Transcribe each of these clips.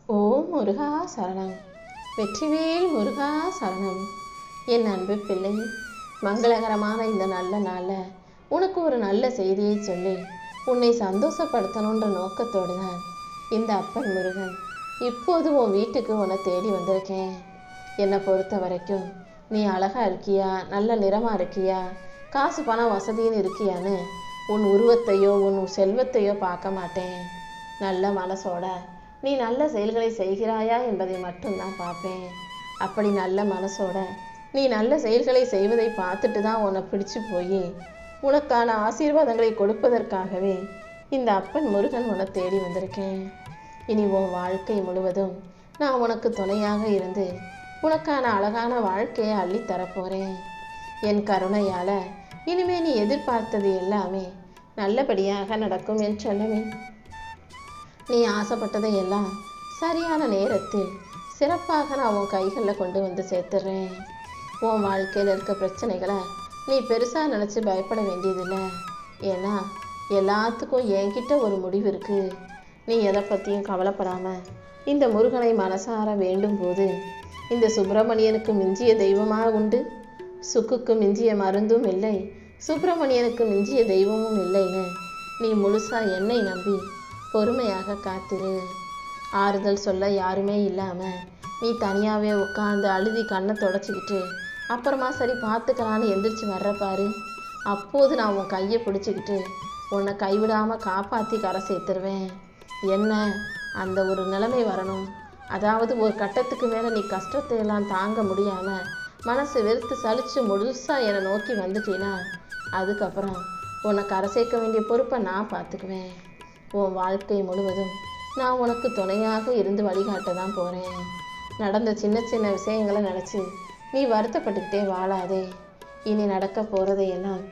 ஓம் முருகா சரணம். வெற்றிவேல் முருகா சரணம். என் அன்பு பிள்ளை, மங்களகரமான இந்த நல்ல நாளில் உனக்கு ஒரு நல்ல செய்தியை சொல்லி உன்னை சந்தோஷப்படுத்தணுன்ற நோக்கத்தோடு தான் இந்த அப்பன் முருகன் இப்போது உன் வீட்டுக்கு உன்னை தேடி வந்திருக்கேன். என்னை பொறுத்த வரைக்கும் நீ அழகாக இருக்கியா, நல்ல நிறமாக இருக்கியா, காசு பணம் வசதின்னு இருக்கியான்னு உன் உருவத்தையோ உன் செல்வத்தையோ பார்க்க மாட்டேன். நல்ல மனசோட நீ நல்ல செயல்களை செய்கிறாயா என்பதை மட்டும்தான் பார்ப்பேன். அப்படி நல்ல மனசோட நீ நல்ல செயல்களை செய்வதை பார்த்துட்டு தான் உன்னை பிடிச்சு போய் உனக்கான ஆசீர்வாதங்களை கொடுப்பதற்காகவே இந்த அப்பன் முருகன் உன்னை தேடி வந்திருக்கேன். இனி உன் வாழ்க்கை முழுவதும் நான் உனக்கு துணையாக இருந்து உனக்கான அழகான வாழ்க்கையை அள்ளித்தரப்போகிறேன். என் கருணையால் இனிமே நீ எதிர்பார்த்தது எல்லாமே நல்லபடியாக நடக்கும் என் செல்லமே. நீ ஆசைப்பட்டதை எல்லாம் சரியான நேரத்தில் சிறப்பாக நான் உன் கைகளில் கொண்டு வந்து சேர்த்துடுறேன். உன் வாழ்க்கையில் இருக்க பிரச்சனைகளை நீ பெருசாக நினச்சி பயப்பட வேண்டியதில்லை. ஏன்னா எல்லாத்துக்கும் என்கிட்ட ஒரு முடிவு இருக்குது. நீ எதை பற்றியும் கவலைப்படாமல் இந்த முருகனை மனசார வேண்டும் போது இந்த சுப்பிரமணியனுக்கு மிஞ்சிய தெய்வமாக உண்டு, சுக்குக்கு மிஞ்சிய மருந்தும் இல்லை, சுப்பிரமணியனுக்கு மிஞ்சிய தெய்வமும் இல்லைன்னு நீ முழுசாக என்னை நம்பி பொறுமையாக காத்திரு. ஆறுதல் சொல்ல யாருமே இல்லாமல் நீ தனியாகவே உட்காந்து அழுதி கண்ணை தொடச்சிக்கிட்டு அப்புறமா சரி பார்த்துக்கலான்னு எந்திரிச்சு வர்றப்பாரு, அப்போது நான் உன் கையை பிடிச்சிக்கிட்டு உன்னை கைவிடாமல் காப்பாற்றி கரை சேர்த்துருவேன். என்ன அந்த ஒரு நிலைமை வரணும், அதாவது ஒரு கட்டத்துக்கு மேலே நீ கஷ்டத்தை எல்லாம் தாங்க முடியாமல் மனசு வெறுத்து சலிச்சு முழுசாக என்னை நோக்கி வந்துட்டீன்னா அதுக்கப்புறம் உன்னை கரை சேர்க்க வேண்டிய பொறுப்பை நான் பார்த்துக்குவேன். உன் வாழ்க்கை முழுவதும் நான் உனக்கு துணையாக இருந்து வழிகாட்ட தான் போகிறேன். நடந்த சின்ன சின்ன விஷயங்களை நினச்சி நீ வருத்தப்பட்டுக்கிட்டே வாழாதே. இனி நடக்க போகிறதையெல்லாம்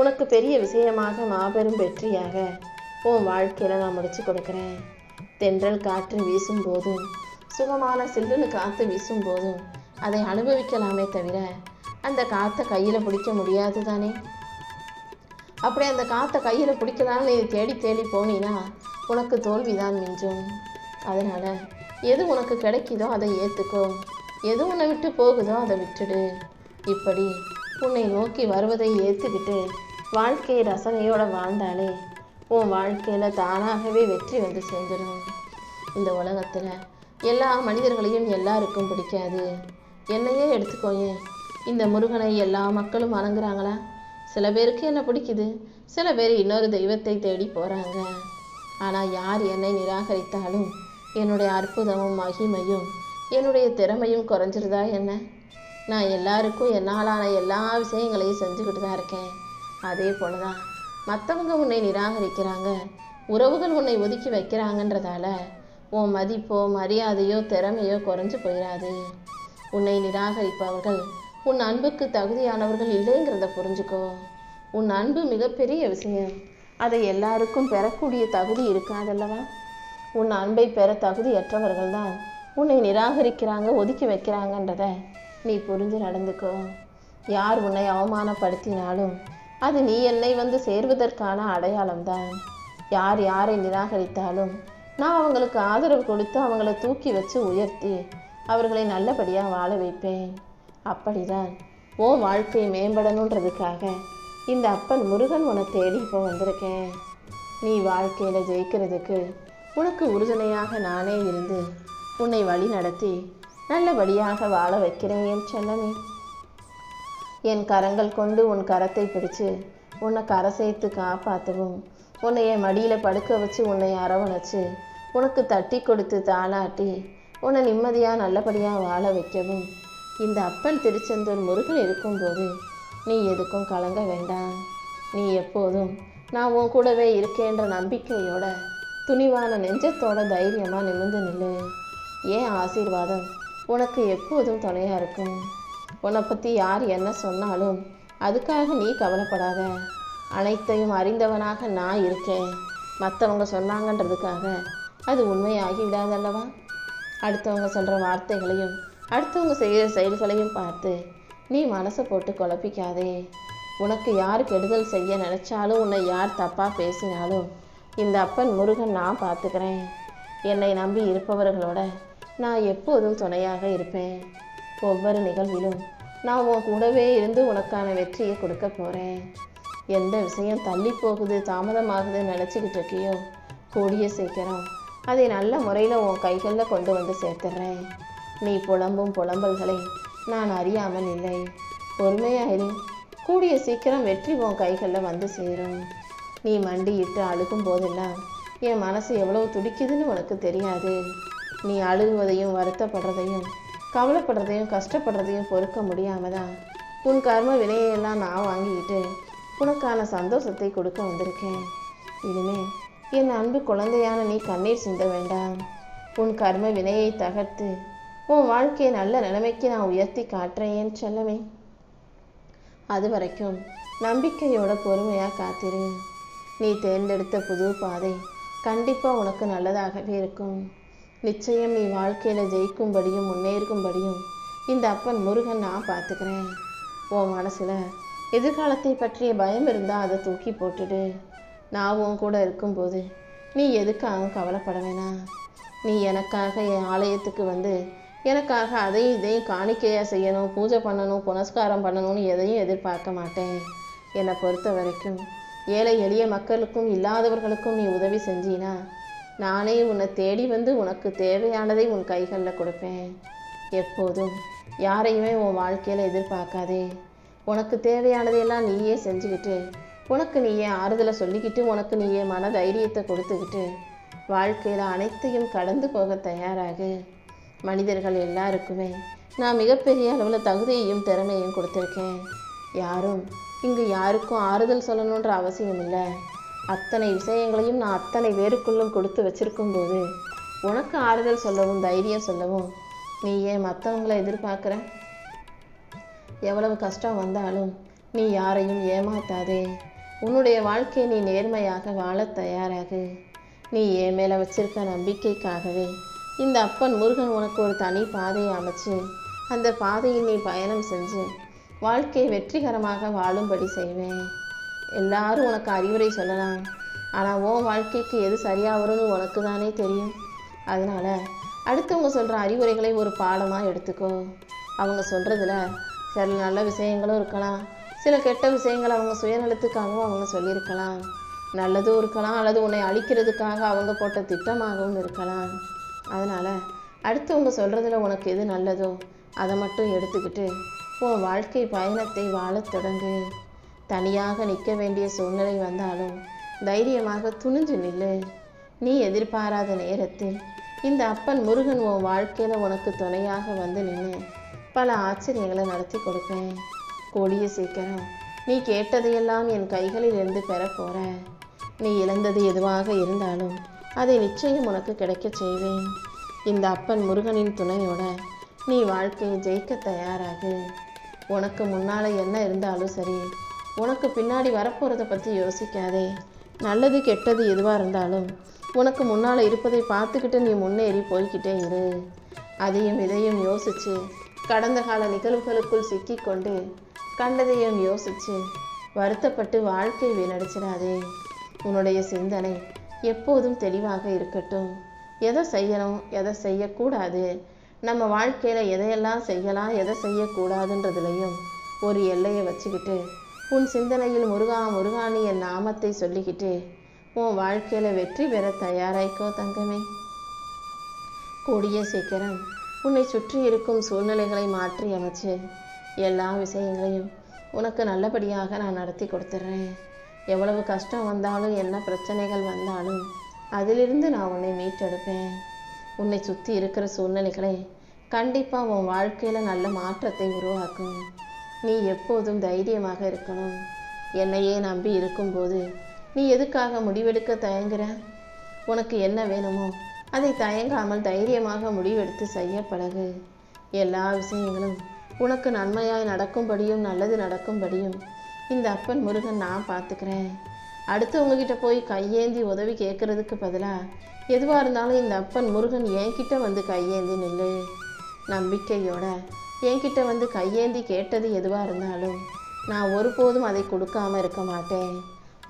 உனக்கு பெரிய விஷயமாக மாபெரும் வெற்றியாக உன் வாழ்க்கையில் நான் முடிச்சு கொடுக்குறேன். தென்றல் காற்று வீசும் போதும் சுகமான சில்லுன்னு காற்று வீசும் போதும் அதை அனுபவிக்கலாமே தவிர அந்த காற்றை கையில் பிடிக்க முடியாது தானே. அப்படி அந்த காற்றை கையில் பிடிக்கலான்னு நீ தேடி தேடி போனீன்னா உனக்கு தோல்விதான் மிஞ்சும். அதனால் எது உனக்கு கிடைக்குதோ அதை ஏற்றுக்கோ, எது உன்னை விட்டு போகுதோ அதை விட்டுடு. இப்படி உன்னை நோக்கி வருவதை ஏற்றுக்கிட்டு வாழ்க்கையை ரசனையோடு வாழ்ந்தாலே உன் வாழ்க்கையில் தானாகவே வெற்றி வந்து சேர்ந்துடும். இந்த உலகத்தில் எல்லா மனிதர்களையும் எல்லாருக்கும் பிடிக்காது. என்னையே எடுத்துக்கோயே, இந்த முருகனை எல்லா மக்களும் வணங்குறாங்களா? சில பேருக்கு என்ன பிடிக்குது, சில பேர் இன்னொரு தெய்வத்தை தேடி போகிறாங்க. ஆனால் யார் என்னை நிராகரித்தாலும் என்னுடைய அற்புதமும் மகிமையும் என்னுடைய திறமையும் குறைஞ்சிருதா என்ன? நான் எல்லாருக்கும் என்னாலான எல்லா விஷயங்களையும் செஞ்சுக்கிட்டு தான் இருக்கேன். அதே போல தான் மற்றவங்க உன்னை நிராகரிக்கிறாங்க, உறவுகள் உன்னை ஒதுக்கி வைக்கிறாங்கன்றதால உன் மதிப்போ மரியாதையோ திறமையோ குறைஞ்சு போயிடாது. உன்னை நிராகரிப்பவர்கள் உன் அன்புக்கு தகுதியானவர்கள் இல்லைங்கிறத புரிஞ்சுக்கோ. உன் அன்பு மிகப்பெரிய விஷயம், அதை எல்லாருக்கும் பெறக்கூடிய தகுதி இருக்காதல்லவா? உன் அன்பை பெற தகுதியற்றவர்கள் தான் உன்னை நிராகரிக்கிறாங்க, ஒதுக்கி வைக்கிறாங்கன்றத நீ புரிஞ்சு நடந்துக்கோ. யார் உன்னை அவமானப்படுத்தினாலும் அது நீ என்னை வந்து சேர்வதற்கான அடையாளம்தான். யார் யாரை நிராகரித்தாலும் நான் அவங்களுக்கு ஆதரவு கொடுத்து அவங்கள தூக்கி வச்சு உயர்த்தி அவர்களை நல்லபடியாக வாழ வைப்பேன். அப்படிதான் உன் வாழ்க்கை மேம்படணுன்றதுக்காக இந்த அப்பன் முருகன் உன்னை தேடி இப்போ வந்திருக்கேன். நீ வாழ்க்கையில் ஜெயிக்கிறதுக்கு உனக்கு உறுதுணையாக நானே இருந்து உன்னை வழி நடத்தி நல்லபடியாக வாழ வைக்கிறேன் என் செல்லமே. என் கரங்கள் கொண்டு உன் கரத்தை பிடிச்சு உன்னை கரை சேர்த்து காப்பாற்றவும், உன்னை என் மடியில் படுக்க வச்சு உன்னை அரவணைச்சு உனக்கு தட்டி கொடுத்து தாளாட்டி உன்னை நிம்மதியாக நல்லபடியாக வாழ வைக்கவும் இந்த அப்பன் திருச்செந்தூர் முருகன் இருக்கும்போது நீ எதுக்கும் கலங்க வேண்டாம். நீ எப்போதும் நான் உன் கூடவே இருக்கேன்ற நம்பிக்கையோட துணிவான நெஞ்சத்தோட தைரியமாக நிமிர்ந்து நில்லு. ஏன் ஆசீர்வாதம் உனக்கு எப்போதும் துணையாக இருக்கும். உன்னை பற்றி யார் என்ன சொன்னாலும் அதுக்காக நீ கவலைப்படாத. அனைத்தையும் அறிந்தவனாக நான் இருக்கேன். மற்றவங்க சொன்னாங்கன்றதுக்காக அது உண்மையாகி விடாதல்லவா? அடுத்தவங்க சொல்கிற வார்த்தைகளையும் அடுத்தவங்க செய்கிற செயல்களையும் பார்த்து நீ மனசை போட்டு குழப்பிக்காதே. உனக்கு யார் கெடுதல் செய்ய நினச்சாலும் உன்னை யார் தப்பாக பேசினாலும் இந்த அப்பன் முருகன் நான் பார்த்துக்கிறேன். என்னை நம்பி இருப்பவர்களோட நான் எப்போதும் துணையாக இருப்பேன். ஒவ்வொரு நிகழ்விலும் நான் உன் கூடவே இருந்து உனக்கான வெற்றியை கொடுக்க போகிறேன். எந்த விஷயம் தள்ளி போகுது, தாமதமாகுதுன்னு நினச்சிக்கிட்டு இருக்கியோ, கூடிய சீக்கிரம் அதை நல்ல முறையில் உன் கைகளில் கொண்டு வந்து சேர்த்துட்றேன். நீ புலம்பும் புலம்பல்களை நான் அறியாமல் இல்லை. பொறுமையாயிரு. கூடிய சீக்கிரம் வெற்றி உன் கைகளில் வந்து சேரும். நீ மண்டியிட்டு அழுகும் போதெல்லாம் என் மனசு எவ்வளவு துடிக்குதுன்னு உனக்கு தெரியாது. நீ அழுகுவதையும் வருத்தப்படுறதையும் கவலைப்படுறதையும் கஷ்டப்படுறதையும் பொறுக்க முடியாம தான் உன் கர்ம வினையெல்லாம் நான் வாங்கிக்கிட்டு உனக்கான சந்தோஷத்தை கொடுக்க வந்திருக்கேன். இனிமே என் அன்பு குழந்தையான நீ கண்ணீர் சிந்த வேண்டாம். உன் கர்ம வினையை தகர்த்து உன் வாழ்க்கையை நல்ல நிலைமைக்கு நான் உயர்த்தி காட்டுறேன் செல்லமே. அது வரைக்கும் நம்பிக்கையோட பொறுமையாக காத்திரு. நீ தேர்ந்தெடுத்த புது பாதை கண்டிப்பாக உனக்கு நல்லதாகவே இருக்கும். நிச்சயம் நீ வாழ்க்கையில் ஜெயிக்கும்படியும் முன்னேறும்படியும் இந்த அப்பன் முருகன் நான் பார்த்துக்கிறேன். உன் மனசில் எதிர்காலத்தை பற்றிய பயம் இருந்தால் அதை தூக்கி போட்டுடு. நான் உன் கூட இருக்கும்போது நீ எதுக்காக கவலைப்பட வேணாம். நீ எனக்காக என் ஆலயத்துக்கு வந்து எனக்காக அதையும் இதையும் காணிக்கையாக செய்யணும், பூஜை பண்ணணும், புனஸ்காரம் பண்ணணும்னு எதையும் எதிர்பார்க்க மாட்டேன். என்னை பொறுத்த வரைக்கும் ஏழை எளிய மக்களுக்கும் இல்லாதவர்களுக்கும் நீ உதவி செஞ்சினா நானே உன்னை தேடி வந்து உனக்கு தேவையானதை உன் கைகளில் கொடுப்பேன். எப்போதும் யாரையுமே உன் வாழ்க்கையில் எதிர்பார்க்காதே. உனக்கு தேவையானதையெல்லாம் நீயே செஞ்சுக்கிட்டு உனக்கு நீயே ஆறுதலை சொல்லிக்கிட்டு உனக்கு நீயே மன தைரியத்தை கொடுத்துக்கிட்டு வாழ்க்கையில் அனைத்தையும் கடந்து போக தயாராகு. மனிதர்கள் எல்லாருக்குமே நான் மிகப்பெரிய அளவில் தகுதியையும் திறமையும் கொடுத்துருக்கேன். யாரும் இங்கு யாருக்கும் ஆறுதல் சொல்லணுன்ற அவசியம் இல்லை. அத்தனை விஷயங்களையும் நான் அத்தனை பேருக்குள்ளும் கொடுத்து வச்சிருக்கும் போது உனக்கு ஆறுதல் சொல்லவும் தைரியம் சொல்லவும் நீ ஏன் மற்றவங்களை எதிர்பார்க்குற? எவ்வளவு கஷ்டம் வந்தாலும் நீ யாரையும் ஏமாத்தாதே. உன்னுடைய வாழ்க்கையை நீ நேர்மையாக வாழ தயாராகு. நீ என் மேலே வச்சிருக்க நம்பிக்கைக்காகவே இந்த அப்பன் முருகன் உனக்கு ஒரு தனி பாதையை அமைச்சு அந்த பாதையில் நீ பயணம் செஞ்சு வாழ்க்கையை வெற்றிகரமாக வாழும்படி செய்வேன். எல்லாரும் உனக்கு அறிவுரை சொல்லலாம், ஆனால் உன் வாழ்க்கைக்கு எது சரியாக வரும்னு உனக்கு தானே தெரியும். அதனால் அடுத்தவங்க சொல்கிற அறிவுரைகளை ஒரு பாடமாக எடுத்துக்கோ. அவங்க சொல்கிறதுல சில நல்ல விஷயங்களும் இருக்கலாம், சில கெட்ட விஷயங்கள் அவங்க சுயநலத்துக்காகவும் அவங்க சொல்லியிருக்கலாம். நல்லதும் இருக்கலாம், அல்லது உன்னை அழிக்கிறதுக்காக அவங்க போட்ட திட்டமாகவும் இருக்கலாம். அதனால் அடுத்தவங்க சொல்கிறதுல உனக்கு எது நல்லதோ அதை மட்டும் எடுத்துக்கிட்டு உன் வாழ்க்கை பயணத்தை வாழத் தொடங்கு. தனியாக நிற்க வேண்டிய சூழ்நிலை வந்தாலும் தைரியமாக துணிஞ்சு நில்லு. நீ எதிர்பாராத நேரத்தில் இந்த அப்பன் முருகன் உன் வாழ்க்கையில் உனக்கு துணையாக வந்து நின்று பல ஆச்சரியங்களை நடத்தி கொடுப்பேன். கூடிய சீக்கிரம் நீ கேட்டதையெல்லாம் என் கைகளில் இருந்து பெற போற. நீ இழந்தது எதுவாக இருந்தாலும் அதை நிச்சயம் உனக்கு கிடைக்க செய்வேன். இந்த அப்பன் முருகனின் துணையோட நீ வாழ்க்கையை ஜெயிக்க தயாராகு. உனக்கு முன்னால் என்ன இருந்தாலும் சரி, உனக்கு பின்னாடி வரப்போகிறத பற்றி யோசிக்காதே. நல்லது கெட்டது எதுவாக இருந்தாலும் உனக்கு முன்னால் இருப்பதை பார்த்துக்கிட்டு நீ முன்னேறி போய்கிட்டே இரு. அதையும் இதையும் யோசித்து கடந்த கால நிகழ்வுகளுக்குள் சிக்கிக்கொண்டு கண்டதையும் யோசித்து வருத்தப்பட்டு வாழ்க்கை வீணடிச்சிடாதே. உன்னுடைய சிந்தனை எப்போதும் தெளிவாக இருக்கட்டும். எதை செய்யணும், எதை செய்யக்கூடாது, நம்ம வாழ்க்கையில் எதையெல்லாம் செய்யலாம், எதை செய்யக்கூடாதுன்றதுலையும் ஒரு எல்லையை வச்சுக்கிட்டு உன் சிந்தனையில் முருகா முருகானி என் நாமத்தை சொல்லிக்கிட்டு உன் வாழ்க்கையில் வெற்றி பெற தயாராய்க்கோ தங்கமே. கூடிய சீக்கிரம் உன்னை சுற்றி இருக்கும் சூழ்நிலைகளை மாற்றி அமைச்சு எல்லா விஷயங்களையும் உனக்கு நல்லபடியாக நான் நடத்தி கொடுத்துட்றேன். எவ்வளவு கஷ்டம் வந்தாலும் என்ன பிரச்சனைகள் வந்தாலும் அதிலிருந்து நான் உன்னை மீட்டெடுப்பேன். உன்னை சுற்றி இருக்கிற சூழ்நிலைகளை கண்டிப்பாக உன் வாழ்க்கையில் நல்ல மாற்றத்தை உருவாக்கும். நீ எப்போதும் தைரியமாக இருக்கணும். என்னையே நம்பி இருக்கும்போது நீ எதுக்காக முடிவெடுக்க தயங்குற? உனக்கு என்ன வேணுமோ அதை தயங்காமல் தைரியமாக முடிவெடுத்து செய்ய பழகு. எல்லா விஷயங்களும் உனக்கு நன்மையாய் நடக்கும்படியும் நல்லது நடக்கும்படியும் இந்த அப்பன் முருகன் நான் பார்த்துக்கிறேன். அடுத்தவங்ககிட்ட போய் கையேந்தி உதவி கேட்கறதுக்கு பதிலாக எதுவாக இருந்தாலும் இந்த அப்பன் முருகன் என்கிட்ட வந்து கையேந்தி நில்லு. நம்பிக்கையோட என்கிட்ட வந்து கையேந்தி கேட்டது எதுவாக இருந்தாலும் நான் ஒருபோதும் அதை கொடுக்காம இருக்க மாட்டேன்.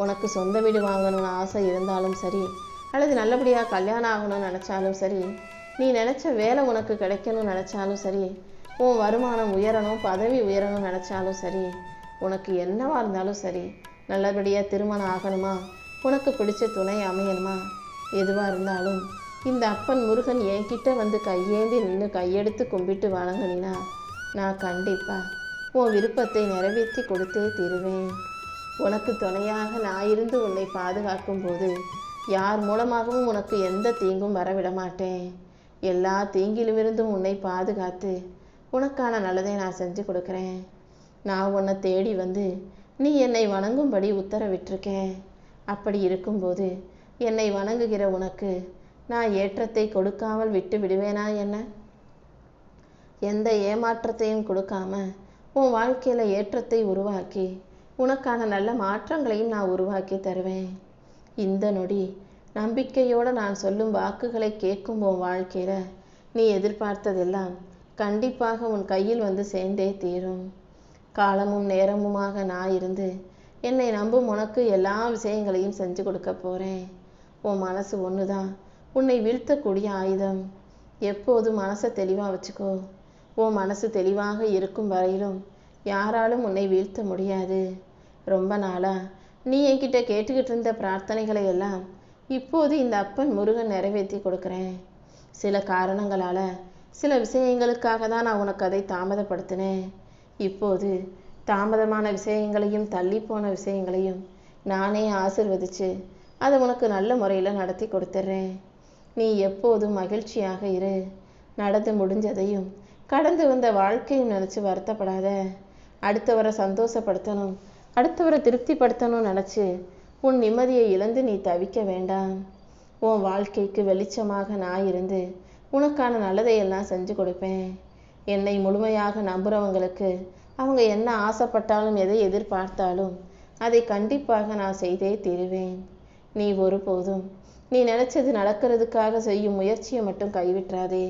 உனக்கு சொந்த வீடு வாங்கணும்னு ஆசை இருந்தாலும் சரி, அல்லது நல்லபடியாக கல்யாணம் ஆகணும்னு நினச்சாலும் சரி, நீ நினச்ச வேலை உனக்கு கிடைக்கணும்னு நினச்சாலும் சரி, உன் வருமானம் உயரணும், பதவி உயரணும்னு நினச்சாலும் சரி, உனக்கு என்னவா இருந்தாலும் சரி, நல்லபடியாக திருமணம் ஆகணுமா, உனக்கு பிடிச்ச துணை அமையணுமா, எதுவாக இருந்தாலும் இந்த அப்பன் முருகன் என்கிட்ட வந்து கையேந்தி நின்று கையெடுத்து கும்பிட்டு வணங்கினா நான் கண்டிப்பாக உன் விருப்பத்தை நிறைவேற்றி கொடுத்தே தீருவேன். உனக்கு துணையாக நான் இருந்து உன்னை பாதுகாக்கும் போது யார் மூலமாகவும் உனக்கு எந்த தீங்கும் வரவிட மாட்டேன். எல்லா தீங்கிலுமிருந்தும் உன்னை பாதுகாத்து உனக்கான நல்லதை நான் செஞ்சு கொடுக்குறேன். நான் உன்னை தேடி வந்து நீ என்னை வணங்கும்படி உத்தரவிட்டிருக்கேன். அப்படி இருக்கும்போது என்னை வணங்குகிற உனக்கு நான் ஏற்றத்தை கொடுக்காமல் விட்டு விடுவேனா என்ன? எந்த ஏமாற்றத்தையும் கொடுக்காம உன் வாழ்க்கையில் ஏற்றத்தை உருவாக்கி உனக்கான நல்ல மாற்றங்களையும் நான் உருவாக்கி தருவேன். இந்த நொடி நம்பிக்கையோடு நான் சொல்லும் வாக்குகளை கேட்கும் உன் வாழ்க்கையில் நீ எதிர்பார்த்ததெல்லாம் கண்டிப்பாக உன் கையில் வந்து சேர்ந்தே தீரும். காலமும் நேரமுமாக நான் இருந்து என்னை நம்பும் உனக்கு எல்லா விஷயங்களையும் செஞ்சு கொடுக்க போகிறேன். உன் மனசு ஒன்று தான் உன்னை வீழ்த்தக்கூடிய ஆயுதம். எப்போதும் மனசை தெளிவாக வச்சுக்கோ. உன் மனசு தெளிவாக இருக்கும் வரையிலும் யாராலும் உன்னை வீழ்த்த முடியாது. ரொம்ப நாளாக நீ என்கிட்ட கேட்டுக்கிட்டு இருந்த பிரார்த்தனைகளை எல்லாம் இப்போது இந்த அப்பன் முருகன் நிறைவேற்றி கொடுக்குறேன். சில காரணங்களால் சில விஷயங்களுக்காக தான் நான் உனக்கு அதை தாமதப்படுத்தினேன். இப்போது தாமதமான விஷயங்களையும் தள்ளி போன விஷயங்களையும் நானே ஆசிர்வதித்து அதை உனக்கு நல்ல முறையில் நடத்தி கொடுத்துட்றேன். நீ எப்போதும் மகிழ்ச்சியாக இரு. நடந்து முடிஞ்சதையும் கடந்து வந்த வாழ்க்கையும் நினச்சி வருத்தப்படாத. அடுத்தவரை சந்தோஷப்படுத்தணும், அடுத்தவரை திருப்திப்படுத்தணும்னு நினச்சி உன் நிம்மதியை இழந்து நீ தவிக்க வேண்டாம். உன் வாழ்க்கைக்கு வெளிச்சமாக நான் இருந்து உனக்கான நல்லதையெல்லாம் செஞ்சு கொடுப்பேன். என்னை முழுமையாக நம்புகிறவங்களுக்கு அவங்க என்ன ஆசைப்பட்டாலும் எதை எதிர்பார்த்தாலும் அதை கண்டிப்பாக நான் செய்தே தீருவேன். நீ ஒருபோதும் நீ நினச்சது நடக்கிறதுக்காக செய்யும் முயற்சியை மட்டும் கைவிட்டுறாதே.